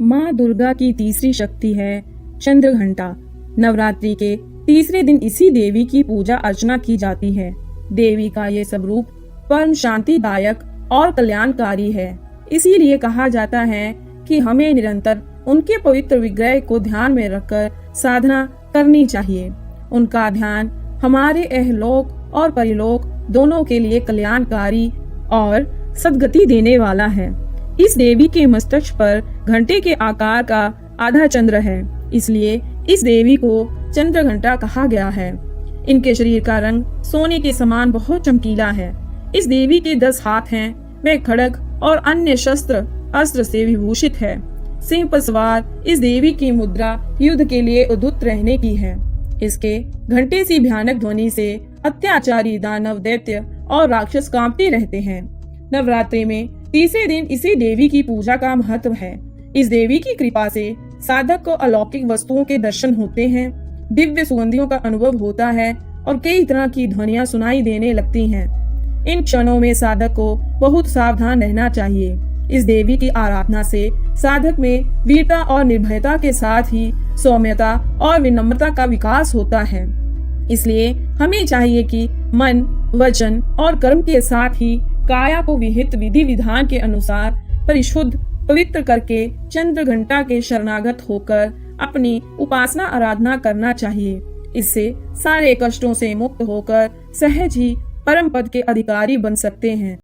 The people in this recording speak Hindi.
माँ दुर्गा की तीसरी शक्ति है चंद्र घंटा। नवरात्रि के तीसरे दिन इसी देवी की पूजा अर्चना की जाती है। देवी का ये स्वरूप परम शांतिदायक और कल्याणकारी है। इसीलिए कहा जाता है कि हमें निरंतर उनके पवित्र विग्रह को ध्यान में रखकर साधना करनी चाहिए। उनका ध्यान हमारे अहलोक और परिलोक दोनों के लिए कल्याणकारी और सद्गति देने वाला है। इस देवी के मस्तक पर घंटे के आकार का आधा चंद्र है, इसलिए इस देवी को चंद्र घंटा कहा गया है। इनके शरीर का रंग सोने के समान बहुत चमकीला है। इस देवी के 10 हाथ हैं। वे खड्ग और अन्य शस्त्र अस्त्र से विभूषित है। सिंह पर सवार इस देवी की मुद्रा युद्ध के लिए उद्युक्त रहने की है। इसके घंटे सी भयानक ध्वनि से अत्याचारी दानव, दैत्य और राक्षस कांपते रहते हैं। नवरात्रि में तीसरे दिन इसी देवी की पूजा का महत्व है। इस देवी की कृपा से साधक को अलौकिक वस्तुओं के दर्शन होते हैं, दिव्य सुगंधियों का अनुभव होता है और कई तरह की ध्वनियां सुनाई देने लगती हैं। इन क्षणों में साधक को बहुत सावधान रहना चाहिए। इस देवी की आराधना से साधक में वीरता और निर्भयता के साथ ही सौम्यता और विनम्रता का विकास होता है। इसलिए हमें चाहिए कि मन, वचन और कर्म के साथ ही काया को विहित विधि विधान के अनुसार परिशुद्ध पवित्र करके चंद्र घंटा के शरणागत होकर अपनी उपासना आराधना करना चाहिए। इससे सारे कष्टों से मुक्त होकर सहज ही परम पद के अधिकारी बन सकते हैं।